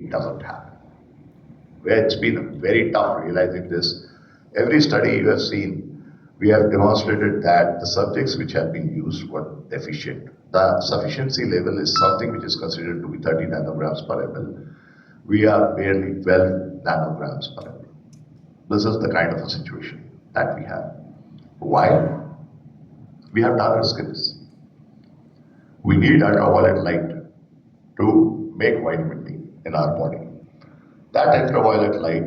it doesn't happen. Where it's been very tough realizing this. Every study you have seen, we have demonstrated that the subjects which have been used were deficient. The sufficiency level is something which is considered to be 30 nanograms per ml. We are barely 12 nanograms per ml. This is the kind of a situation that we have. Why? We have darker skins. We need ultraviolet light to make vitamin D in our body. That ultraviolet light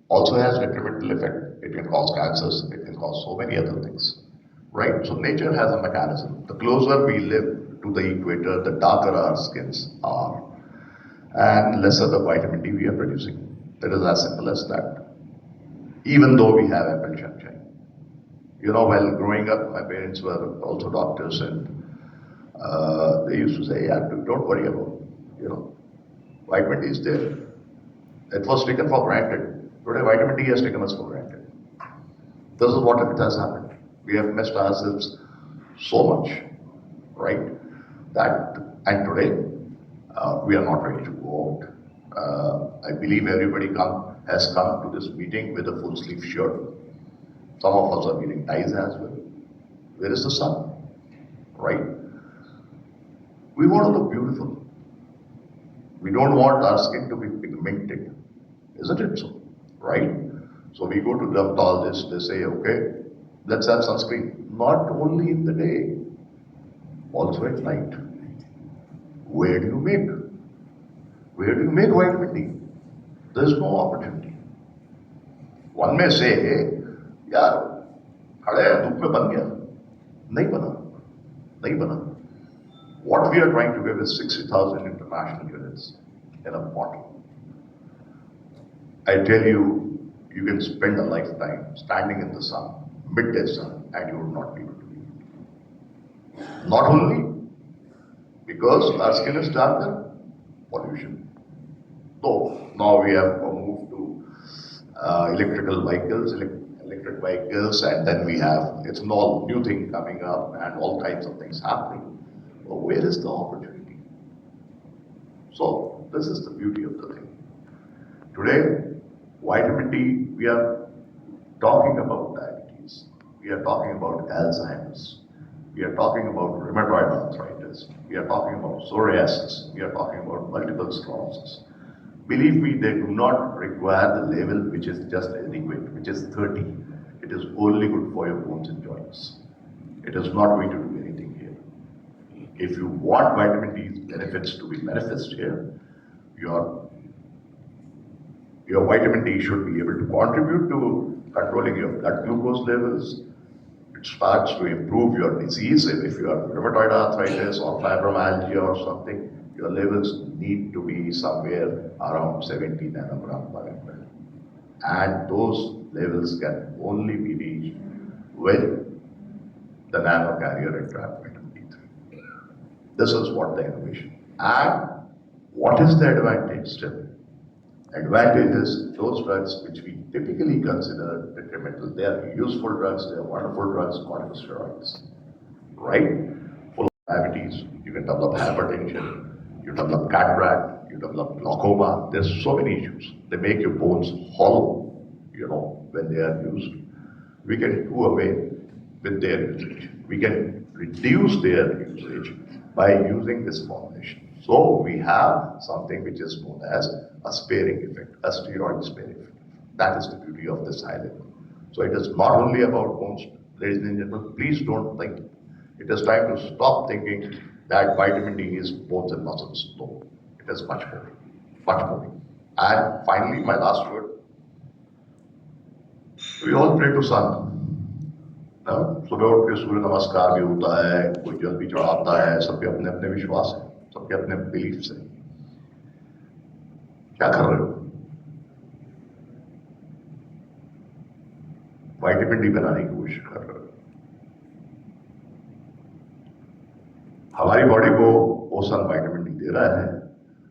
also has detrimental effect. It can cause cancers, it can cause so many other things, right? So nature has a mechanism. The closer we live to the equator, the darker our skins are, and lesser the vitamin D we are producing. It is as simple as that. Even though we have ample sunshine. You know, while growing up, my parents were also doctors, and they used to say, yeah, don't worry about, vitamin D is there. It was taken for granted. Today, vitamin D has taken us for granted. This is what it has happened. We have messed ourselves so much, right? And today, we are not ready to go out. I believe everybody has come to this meeting with a full sleeve shirt. Some of us are wearing ties as well. Where is the sun? Right? We want to look beautiful. We don't want our skin to be pigmented. Isn't it so? Right? So we go to dermatologists, they say, okay, let's have sunscreen. Not only in the day, also at night. Where do you make? Where do you make vitamin D? There's no opportunity. One may say, यार खड़े हैं धूप में बन गया, नहीं बना. What we are trying to give is 60,000 international units in a bottle. I tell you, you can spend a lifetime standing in the sun, midday sun, and you will not be able to do it. Not only because our skin is darker, pollution. So now we have moved to electric vehicles, and then we have ethanol, new thing coming up, and all kinds of things happening. Well, where is the opportunity? So this is the beauty of the thing. Today, vitamin D, we are talking about diabetes. We are talking about Alzheimer's. We are talking about rheumatoid arthritis. We are talking about psoriasis. We are talking about multiple sclerosis. Believe me, they do not require the level which is just adequate, which is 30. It is only good for your bones and joints. It is not going to do anything here. If you want vitamin D benefits to be manifest here, your vitamin D should be able to contribute to controlling your blood glucose levels. It starts to improve your disease. If you have rheumatoid arthritis or fibromyalgia or something, your levels need to be somewhere around 70 nanogram per ml. And those levels can only be reached with the nano carrier entrapped vitamin D3. This is what the innovation. And what is the advantage still? Advantage is those drugs which we typically consider detrimental. They are useful drugs, they are wonderful drugs, corticosteroids, right? Full of diabetes, you can develop hypertension, you develop cataract, you develop glaucoma. There's so many issues. They make your bones hollow, when they are used. We can do away with their usage. We can reduce their usage by using this formulation. So we have something which is known as a sparing effect, a steroid sparing effect. That is the beauty of this high level. So it is not only about bones, ladies and gentlemen, please don't think. It is time to stop thinking that vitamin D is bones and muscles. No, it is much more, much more. And finally, my last word, we all pray to sun. सुबह उठ के सूर्य नमस्कार भी होता है, कोई जल भी चढ़ाता है, सबके अपने अपने विश्वास है, सबके अपने बिलीफ्स है. क्या कर रहे हो? वाइटामिन डी बनाने की कोशिश कर रहे हो. हमारी बॉडी को वो सन वाइटामिन डी दे रहा है.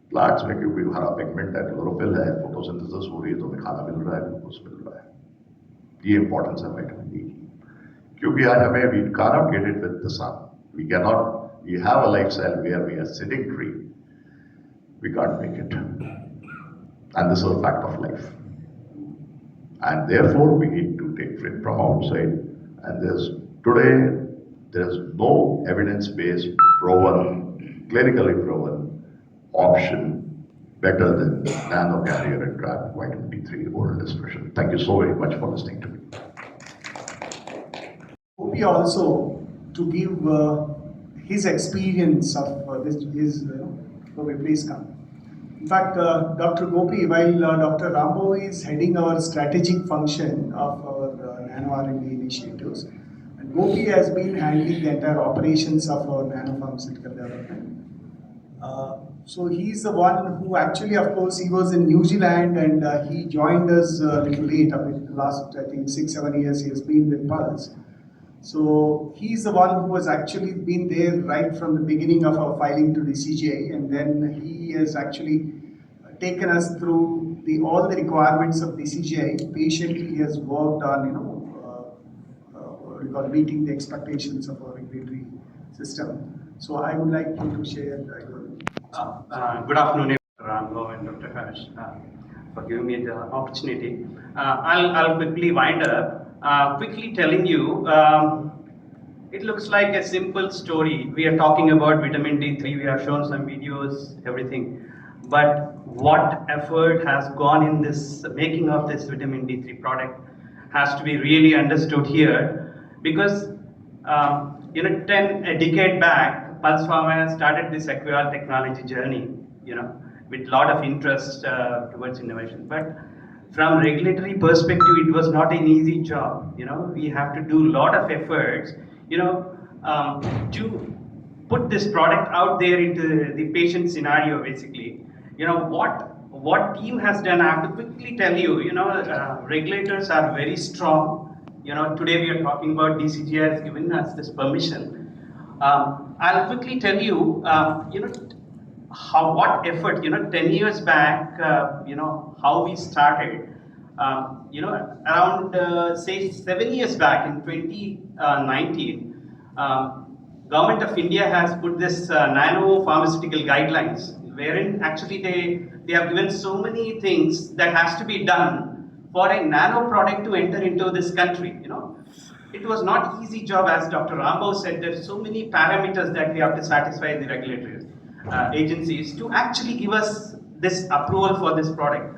प्लांट्स में क्योंकि हरा पिगमेंट है, क्लोरोफिल है, फोटोसिंथेसिस हो रही है, तो हमें खाना मिल रहा है, ग्लूकोज मिल रहा है. ये इंपॉर्टेंस है वाइटामिन डी की. क्योंकि आज हमें we cannot get it with the sun. We have a lifestyle where we are sedentary. We can't make it. And this is a fact of life. And therefore, we need to take it from outside. And there is no evidence-based, proven, clinically proven option better than nano carrier Entrapped vitamin D3 oral dispersion. Thank you so very much for listening to me. Gopi also to give his experience of his Gopi, please come. In fact, Dr. Gopi, while Dr. Rambo is heading our strategic function of our nano R&D initiatives, and Gopi has been handling the entire operations of our nano pharmaceutical development. So he's the one who actually, of course, he was in New Zealand and he joined us a little late. I mean, last, I think, 6-7 years he has been with Pulse. So he's the one who has actually been there right from the beginning of our filing to the CGI, and then he has actually taken us through all the requirements of the CGI. Patiently, he has worked on, what we call meeting the expectations of our regulatory system. So I would like you to share your good afternoon, Dr. Rambo and Dr. Harsh, for giving me the opportunity. I'll quickly wind up, quickly telling you, it looks like a simple story. We are talking about vitamin D3, we have shown some videos, everything. But what effort has gone in this making of this vitamin D3 product has to be really understood here, because a decade back, Pulse Pharma started this Equial technology journey, with a lot of interest towards innovation. But from regulatory perspective, it was not an easy job. We have to do a lot of efforts, to put this product out there into the patient scenario. Basically, what team has done. I have to quickly tell you, regulators are very strong. Today we are talking about DCGI has given us this permission. I'll quickly tell you, what effort, 10 years back, how we started, around, say 7 years back in 2019, Government of India has put this nano pharmaceutical guidelines, wherein actually they have given so many things that has to be done for a nano product to enter into this country, It was not easy job, as Dr. Rambo said. There's so many parameters that we have to satisfy the regulatory agencies to actually give us this approval for this product.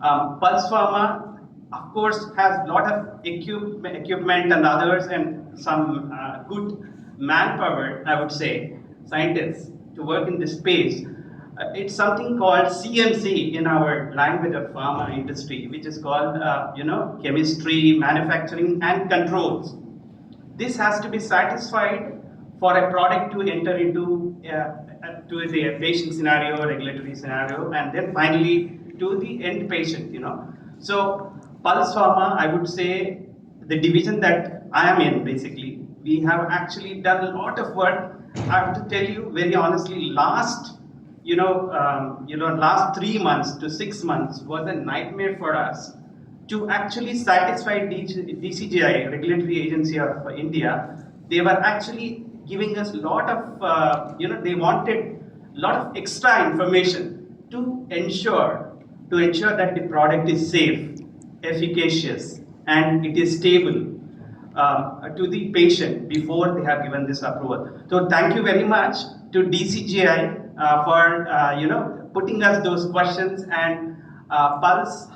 Pulse Pharma, of course, has a lot of equipment and others, and some good manpower, I would say, scientists to work in this space. It's something called CMC in our language of pharma industry, which is called, chemistry, manufacturing, and controls. This has to be satisfied for a product to enter into to the patient scenario, regulatory scenario, and then finally to the end patient. So Pulse Pharma, I would say, the division that I am in, basically, we have actually done a lot of work. I have to tell you very honestly, last 3 months to 6 months was a nightmare for us to actually satisfy DCGI, Regulatory Agency of India. They were actually giving us a lot of, they wanted a lot of extra information to ensure that the product is safe, efficacious, and it is stable to the patient before they have given this approval. So thank you very much to DCGI for putting us those questions, and Pulse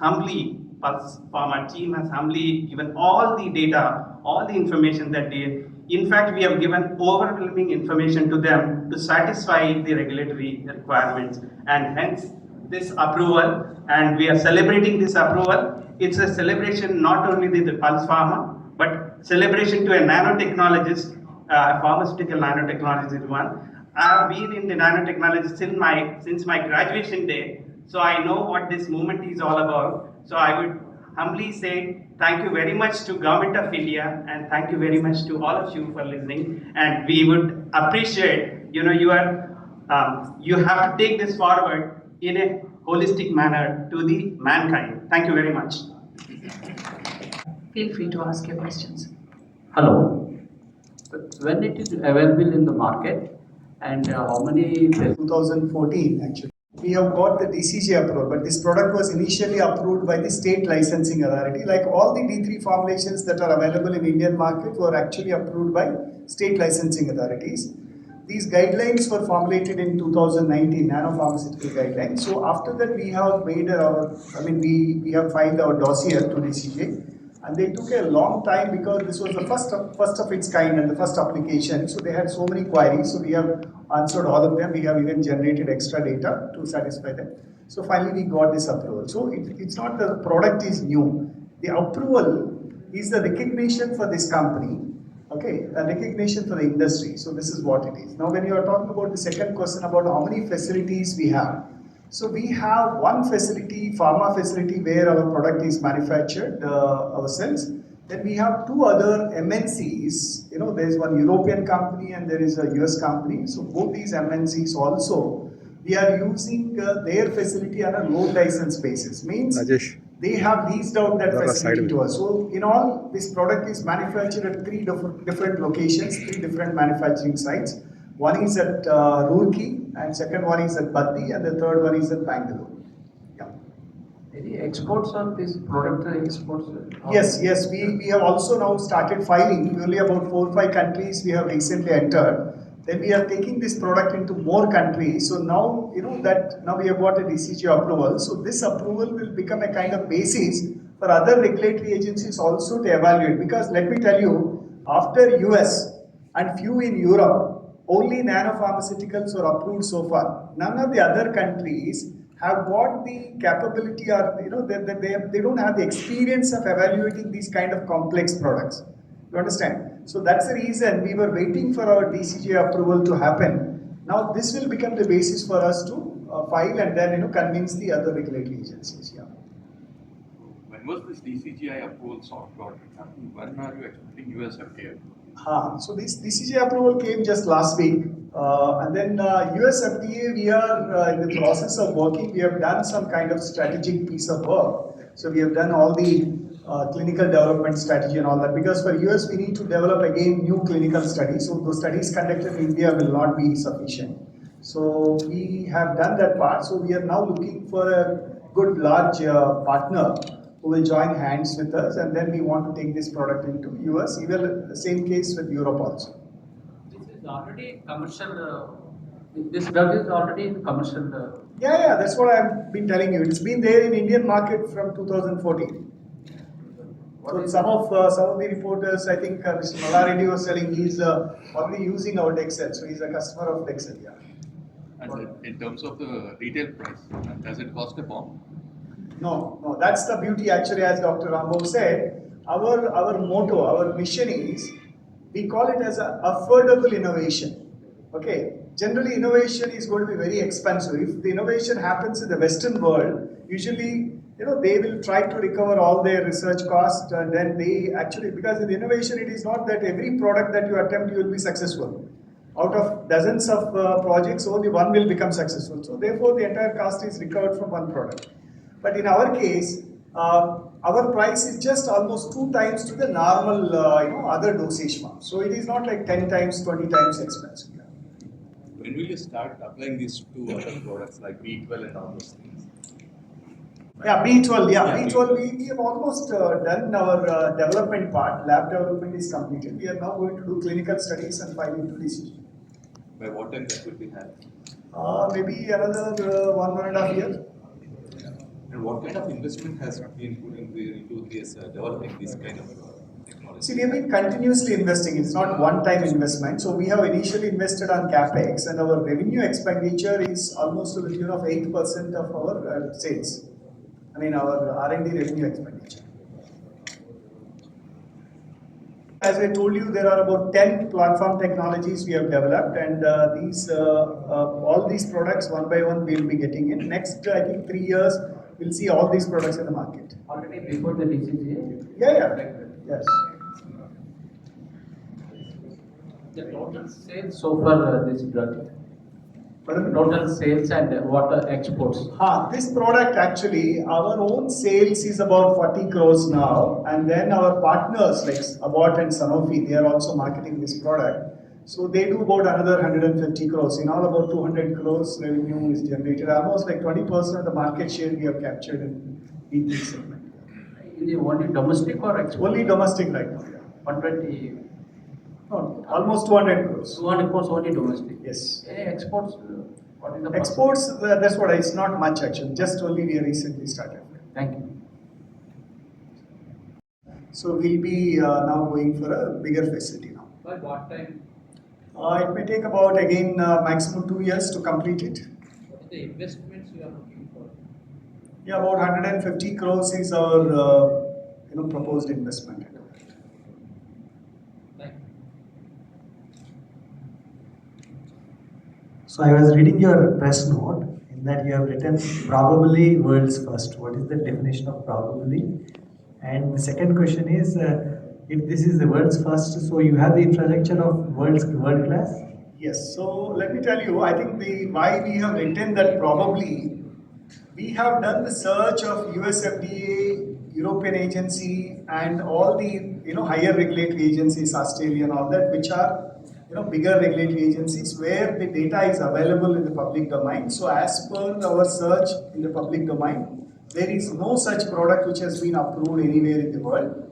Pharma team has humbly given all the data, all the information that they. In fact, we have given overwhelming information to them to satisfy the regulatory requirements, and hence this approval. And we are celebrating this approval. It's a celebration not only to the Pulse Pharma, but celebration to a nanotechnologist, pharmaceutical nanotechnologist one. I have been in the nanotechnology since my graduation day, so I know what this movement is all about. So I would humbly say thank you very much to Government of India, and thank you very much to all of you for listening. And we would appreciate, you have to take this forward in a holistic manner to the mankind. Thank you very much. Feel free to ask your questions. Hello. When it is available in the market, and how many? 2014 actually. We have got the DCJ approval, but this product was initially approved by the state licensing authority. Like all the D3 formulations that are available in Indian market were actually approved by state licensing authorities. These guidelines were formulated in 2019, Nano Pharmaceutical Guidelines. So after that, we have made we have filed our dossier to DCJ. And they took a long time because this was the first of its kind and the first application. So they had so many queries. So we have answered all of them. We have even generated extra data to satisfy them. So finally we got this approval. So it's not the product is new. The approval is the recognition for this company. Okay, a recognition for the industry. So this is what it is. Now when you are talking about the second question about how many facilities we have. So we have one facility, pharma facility, where our product is manufactured ourselves. Then we have two other MNCs. You know, there is one European company and there is a US company. So both these MNCs also, we are using their facility on a low license basis. Means Rajesh, they have leased out that Dora facility side to us. So in all, this product is manufactured at three different locations, three different manufacturing sites. One is at Roorkee, and second one is at Baddi, and the third one is at Bangalore. Yeah. Any exports on this product? Exports? Yes, we have also now started filing. Only about 4 or 5 countries we have recently entered. Then we are taking this product into more countries. So now, you know, that now we have got a DCG approval. So this approval will become a kind of basis for other regulatory agencies also to evaluate. Because let me tell you, after US and few in Europe, only nanopharmaceuticals are approved so far. None of the other countries have got the capability or, you know, they don't have the experience of evaluating these kind of complex products. You understand? So that's the reason we were waiting for our DCJ approval to happen. Now this will become the basis for us to file and then, you know, convince the other regulatory agencies. Yeah. When was this DCGI approval sought out? When are you expecting US FDA? So this DCJ approval came just last week, and then US FDA, we are in the process of working. We have done some kind of strategic piece of work. So we have done all the clinical development strategy and all that, because for US we need to develop again new clinical studies. So those studies conducted in India will not be sufficient. So we have done that part. So we are now looking for a good large partner who will join hands with us, and then we want to take this product into US. Even the same case with Europe also. This is already commercial. This drug is already in commercial. Yeah, that's what I've been telling you. It's been there in Indian market from 2014. So some of the reporters, I think Mr. Malareddy was telling he's already using our Dexel, so he's a customer of Dexel. Yeah. And in terms of the retail price, does it cost a bomb? No, that's the beauty actually, as Dr. Rambo said. Our motto, our mission is, we call it as an affordable innovation. Okay, generally innovation is going to be very expensive. If the innovation happens in the Western world, usually, you know, they will try to recover all their research costs, and then they actually, because in innovation it is not that every product that you attempt you will be successful. Out of dozens of projects, only one will become successful. So therefore the entire cost is recovered from one product. But in our case, our price is just almost 2 times to the normal, other dosage form. So it is not like 10 times, 20 times expensive. When will you start applying these to other products like B12 and all those things? Yeah, B12, B12, we have almost done our development part. Lab development is completed. We are now going to do clinical studies and file into DCG. By what time that will be had? Maybe another 1.5 years. And what kind of investment has been put into this developing this kind of technology? See, we have been continuously investing. It's not one-time investment. So we have initially invested on capex, and our revenue expenditure is almost to the tune of 8% of our sales. I mean, our R&D revenue expenditure. As I told you, there are about 10 platform technologies we have developed, and all these products one by one we will be getting in. Next, I think 3 years, we'll see all these products in the market. Already before the DCGA? Yeah. Yes. The total sales so far this drug? Total sales and what are exports? This product actually, our own sales is about 40 crores now, and then our partners like Abbott and Sanofi, they are also marketing this product. So they do about another 150 crores. In all, about 200 crores revenue is generated. Almost like 20% of the market share we have captured in this segment. Is it only domestic or export? Only domestic right now. 120. No, almost 200 crores. 200 crores only domestic. Yes. Any exports? What is the Exports, that's what it's not much actually. Just only we recently started. Thank you. So we'll be now going for a bigger facility now. By what time? It may take about again maximum 2 years to complete it. What is the investments you are looking for? Yeah, about 150 crores is our proposed investment. Thank you. So I was reading your press note in that you have written probably world's first. What is the definition of probably? And the second question is, if this is the world's first, so you have the infrastructure of world class? Yes. So let me tell you, I think why we have written that probably, we have done the search of US FDA, European agency, and all the higher regulatory agencies, Australia and all that, which are bigger regulatory agencies where the data is available in the public domain. So as per our search in the public domain, there is no such product which has been approved anywhere in the world.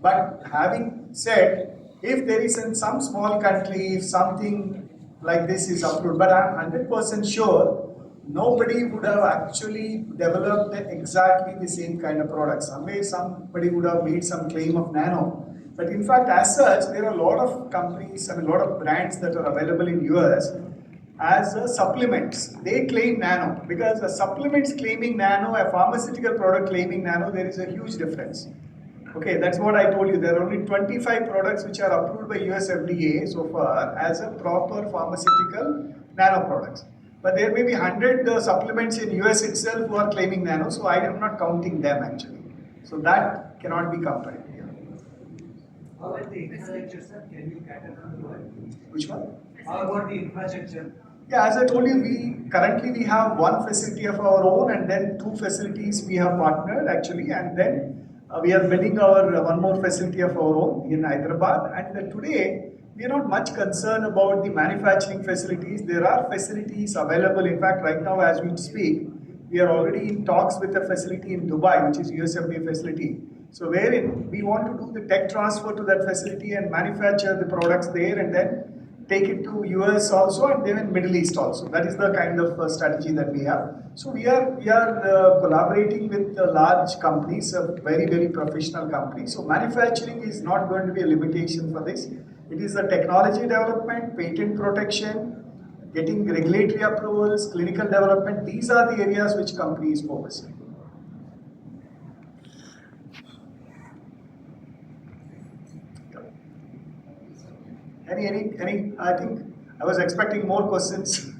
But having said, if there is in some small country, if something like this is approved, but I'm 100% sure nobody would have actually developed exactly the same kind of product. Somebody would have made some claim of Nano. But in fact, as such, there are a lot of companies, a lot of brands that are available in US as supplements. They claim Nano because a supplements claiming Nano, a pharmaceutical product claiming Nano, there is a huge difference. Okay, that's what I told you. There are only 25 products which are approved by US FDA so far as a proper pharmaceutical nano products. But there may be 100 supplements in US itself who are claiming Nano, so I am not counting them actually. So that cannot be compared. Yeah. How about the infrastructure, sir? Can you cater on the world? Which one? How about the infrastructure? Yeah, as I told you, we currently have one facility of our own and then 2 facilities we have partnered actually, and then we are building our one more facility of our own in Hyderabad. And today we are not much concerned about the manufacturing facilities. There are facilities available. In fact, right now as we speak, we are already in talks with a facility in Dubai, which is USFDA facility. So wherein we want to do the tech transfer to that facility and manufacture the products there and then take it to US also and then in Middle East also. That is the kind of strategy that we have. So we are collaborating with large companies, very, very professional companies. So manufacturing is not going to be a limitation for this. It is the technology development, patent protection, getting regulatory approvals, clinical development. These are the areas which companies focus on. Any, I think I was expecting more questions.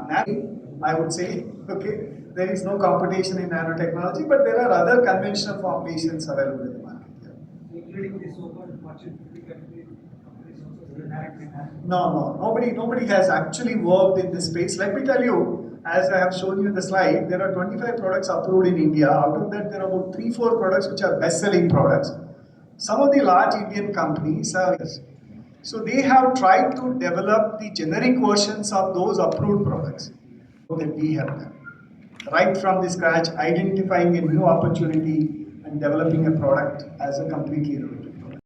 Nano, I would say, okay, there is no competition in nanotechnology, but there are other conventional formulations available in the market. Yeah. Including the so-called Fortune 50 companies also directly. No, nobody has actually worked in this space. Let me tell you, as I have shown you in the slide, there are 25 products approved in India. Out of that, there are about 3-4 products which are best-selling products. Some of the large Indian companies are, so they have tried to develop the generic versions of those approved products that we have done. Right from the scratch, identifying a new opportunity and developing a product as a completely innovative product.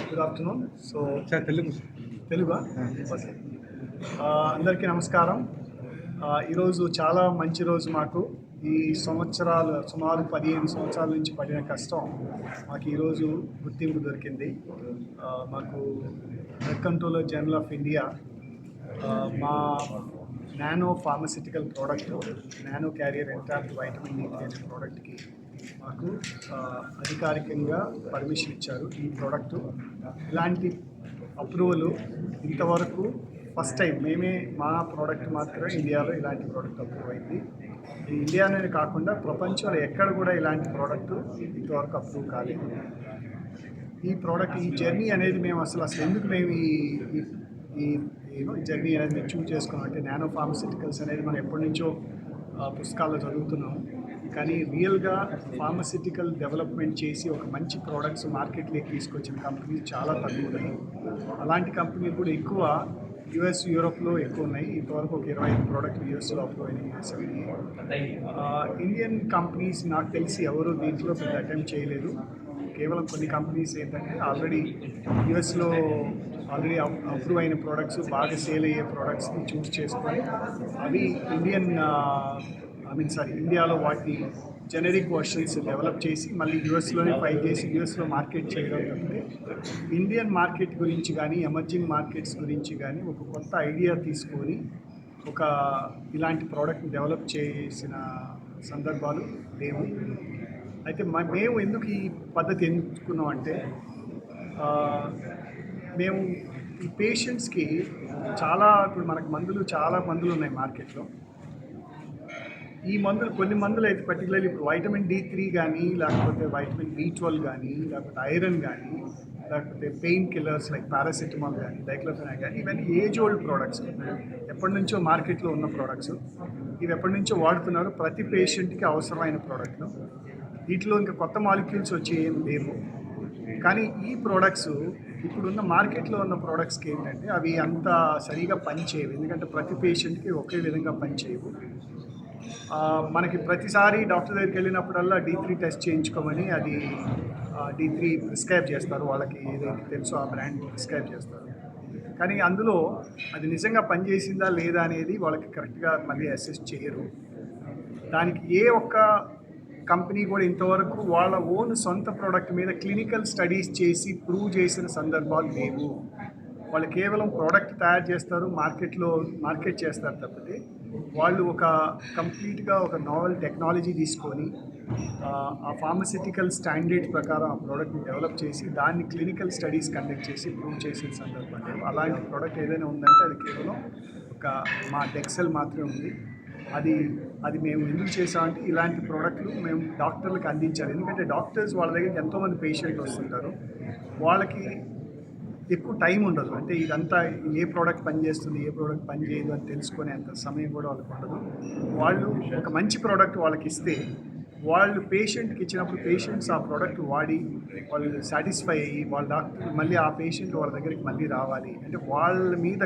Good afternoon so Telugu okay అందరికీ నమస్కారం ఈరోజు చాలా మంచి రోజు మాకు ఈ సంవత్సరాలు సుమారు 15 సంవత్సరాల నుంచి పడిన కష్టం మాకు ఈరోజు గుర్తింపు దొరికింది మాకు drug controller general of India మా nano pharmaceutical product nano carrier entrapped vitamin D3 అనే ప్రోడక్ట్కి మాకు అధికారికంగా పర్మిషన్ ఇచ్చారు. ఈ ప్రోడక్టు ఇలాంటి అప్రూవల్ ఇంతవరకు ఫస్ట్ టైం మేమే మా ప్రోడక్ట్ మాత్రమే ఇండియాలో ఇలాంటి ప్రోడక్ట్ అప్రూవ్ అయింది. ఇండియానే కాకుండా ప్రపంచంలో ఎక్కడ కూడా ఇలాంటి ప్రోడక్ట్ ఇంతవరకు అప్రూవ్ కాలేదు. ఈ ప్రోడక్ట్ ఈ జర్నీ అనేది మేము అసలు ఎందుకు మేము ఈ ఈ జర్నీ అనేది మేము చూస్ చేసుకున్నాం అంటే నానో ఫార్మస్యూటికల్స్ అనేది మనం ఎప్పటి నుంచో పుస్తకాల్లో చదువుతున్నాము. కానీ రియల్గా ఫార్మస్యూటికల్ డెవలప్మెంట్ చేసి ఒక మంచి ప్రోడక్ట్స్ మార్కెట్లోకి తీసుకొచ్చిన కంపెనీలు చాలా తక్కువ ఉన్నాయి. అలాంటి కంపెనీలు కూడా ఎక్కువ యుఎస్, యూరోప్లో ఎక్కువ ఉన్నాయి. ఇంతవరకు ఒక 25 ప్రోడక్ట్లు యూఎస్లో అప్రూవ్ అయినాయి. ఇండియన్ కంపెనీస్ నాకు తెలిసి ఎవరు దీంట్లో పెద్ద అటెంప్ట్ చేయలేదు. కేవలం కొన్ని కంపెనీస్ ఏంటంటే ఆల్రెడీ యూఎస్లో ఆల్రెడీ అప్రూవ్ అయిన ప్రోడక్ట్స్, బాగా సేల్ అయ్యే ప్రోడక్ట్స్ని చూస్ చేసుకొని అవి ఇండియాలో వాటి జెనరిక్ వర్షన్స్ డెవలప్ చేసి మళ్ళీ యూఎస్లోనే ఫైల్ చేసి యూఎస్లో మార్కెట్ చేయడం తప్పితే ఇండియన్ మార్కెట్ గురించి కానీ ఎమర్జింగ్ మార్కెట్స్ గురించి కానీ ఒక కొత్త ఐడియా తీసుకొని ఒక ఇలాంటి ప్రోడక్ట్ని డెవలప్ చేసిన సందర్భాలు లేవు. అయితే మేము ఎందుకు ఈ పద్ధతి ఎంచుకున్నాం అంటే మేము ఈ పేషెంట్స్కి ఇప్పుడు మనకు చాలా మందులు ఉన్నాయి మార్కెట్లో. ఈ కొన్ని మందులు అయితే పర్టికులర్లీ ఇప్పుడు వైటమిన్ D3 కానీ, లేకపోతే వైటమిన్ B12 కానీ, లేకపోతే ఐరన్ కానీ, లేకపోతే పెయిన్ కిల్లర్స్ లైక్ పారాసిటమాల్ కానీ, డైక్లోఫెనాక్ కానీ, ఇవన్నీ ఏజ్ ఓల్డ్ ప్రోడక్ట్స్, ఎప్పటి నుంచో మార్కెట్లో ఉన్న ప్రోడక్ట్స్. ఇవి ఎప్పటి నుంచో వాడుతున్నారు. ప్రతి పేషెంట్కి అవసరమైన ప్రోడక్ట్లు. వీటిలో ఇంకా కొత్త మాలిక్యూల్స్ వచ్చి ఏం లేవు. కానీ ఈ ప్రోడక్ట్స్ ఇప్పుడున్న మార్కెట్లో ఉన్న ప్రోడక్ట్స్కి ఏంటంటే అవి అంత సరిగా పనిచేయవు. ఎందుకంటే ప్రతి పేషెంట్కి ఒకే విధంగా పనిచేయవు. మనకి ప్రతిసారి డాక్టర్ దగ్గరికి వెళ్ళినప్పుడల్లా D3 టెస్ట్ చేయించుకోమని అది D3 ప్రిస్క్రైబ్ చేస్తారు. వాళ్ళకి ఏదైతే తెలుసో ఆ బ్రాండ్ ప్రిస్క్రైబ్ చేస్తారు. కానీ అందులో అది నిజంగా పనిచేసిందా లేదా అనేది వాళ్ళకి కరెక్ట్గా మళ్ళీ అసెస్ చేయరు. దానికి ఏ ఒక్క కంపెనీ కూడా ఇంతవరకు వాళ్ళ ఓన్ సొంత ప్రోడక్ట్ మీద క్లినికల్ స్టడీస్ చేసి ప్రూవ్ చేసిన సందర్భాలు లేవు. వాళ్ళు కేవలం ప్రోడక్ట్ తయారు చేస్తారు, మార్కెట్ చేస్తారు తప్పితే వాళ్ళు ఒక కంప్లీట్గా ఒక నావెల్ టెక్నాలజీ తీసుకొని ఆ ఫార్మస్యూటికల్ స్టాండర్డ్ ప్రకారం ఆ ప్రోడక్ట్ని డెవలప్ చేసి దాన్ని క్లినికల్ స్టడీస్ కండక్ట్ చేసి ప్రూవ్ చేసిన సందర్భాలు లేవు. అలాంటి ప్రోడక్ట్ ఏదైనా ఉందంటే అది కేవలం మా డెక్సెల్ మాత్రమే ఉంది. అది మేము ఎందుకు చేసామంటే ఇలాంటి ప్రోడక్ట్లు మేము డాక్టర్లకు అందించాలి. ఎందుకంటే డాక్టర్స్ వాళ్ళ దగ్గరికి ఎంతోమంది పేషెంట్లు వస్తుంటారు. వాళ్ళకి ఎక్కువ టైం ఉండదు. అంటే ఇదంతా ఏ ప్రోడక్ట్ పనిచేస్తుంది, ఏ ప్రోడక్ట్ పనిచేయదు అని తెలుసుకునే అంత సమయం కూడా వాళ్ళకి ఉండదు. వాళ్ళు ఒక మంచి ప్రోడక్ట్ వాళ్ళకి ఇస్తే వాళ్ళు పేషెంట్కి ఇచ్చినప్పుడు పేషెంట్స్ ఆ ప్రోడక్ట్ వాడి వాళ్ళు సాటిస్ఫై అయ్యి వాళ్ళ డాక్టర్ మళ్ళీ ఆ పేషెంట్ వాళ్ళ దగ్గరికి మళ్ళీ రావాలి అంటే వాళ్ళ మీద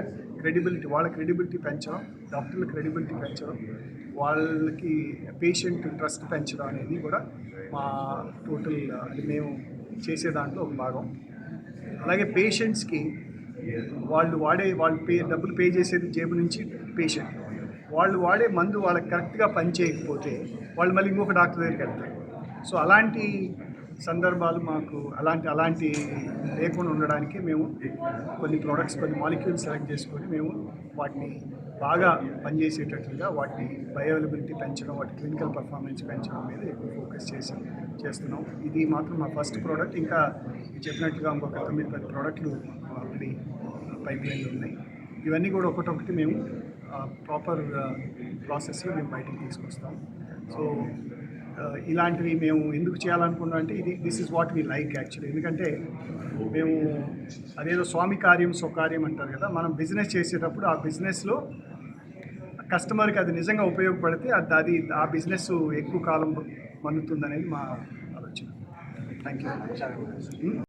వాళ్ళ క్రెడిబిలిటీ పెంచడం, డాక్టర్ల క్రెడిబిలిటీ పెంచడం, వాళ్ళకి పేషెంట్ ట్రస్ట్ పెంచడం అనేది కూడా మా టోటల్ అది మేము చేసే దాంట్లో ఒక భాగం. అలాగే పేషెంట్స్కి డబ్బులు పే చేసేది జేబు నుంచి పేషెంట్. వాళ్ళు వాడే మందు వాళ్ళకి కరెక్ట్గా పని చేయకపోతే వాళ్ళు మళ్ళీ ఇంకొక డాక్టర్ దగ్గరికి వెళ్తారు. సో అలాంటి సందర్భాలు మాకు అలాంటి లేకుండా ఉండడానికి మేము కొన్ని ప్రోడక్ట్స్, కొన్ని మాలిక్యూల్స్ సెలెక్ట్ చేసుకొని మేము వాటిని బాగా పనిచేసేటట్లుగా వాటి బయోఅవైలబిలిటీ పెంచడం, వాటి క్లినికల్ పర్ఫార్మెన్స్ పెంచడం మీద ఎక్కువ ఫోకస్ చేస్తున్నాం. ఇది మాత్రం మా ఫస్ట్ ప్రోడక్ట్. ఇంకా చెప్పినట్లుగా ఇంకొక 9-10 ప్రోడక్ట్లు ఆల్రెడీ పైప్లైన్లో ఉన్నాయి. ఇవన్నీ కూడా ఒకటొకటి మేము ప్రాపర్ ప్రాసెస్లో మేము బయటకు తీసుకొస్తాం. సో ఇలాంటివి మేము ఎందుకు చేయాలనుకున్నాం అంటే this is what we like actually. ఎందుకంటే మేము అదేదో స్వామి కార్యం స్వకార్యం అంటారు కదా, మనం బిజినెస్ చేసేటప్పుడు ఆ బిజినెస్లో కస్టమర్కి అది నిజంగా ఉపయోగపడితే అది ఆ బిజినెస్ ఎక్కువ కాలం మన్నుతుందనేది మా ఆలోచన. Thank you.